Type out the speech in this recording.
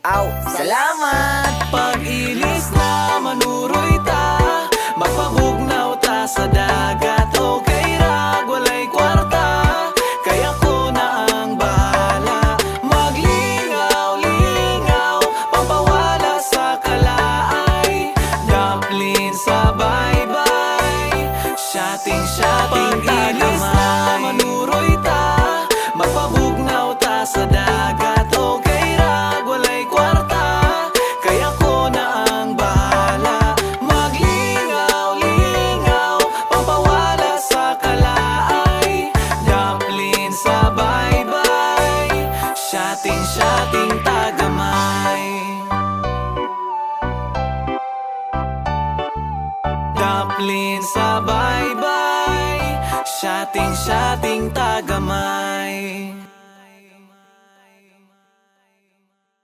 Aw, salamat. Pag-ilis na manuroy ta, magpabugnaw ta sa dagat. Okay ra, walay kwarta, kaya ko na ang bahala. Maglingaw-lingaw, pampawala sa kalaay. Dumpling sa bye-bye, shotting-shotting. Pag-ilis na manuroy ta, magpabugnaw ta sa dagat. Shotting tagamay, dumpling sa bye-bye, shotting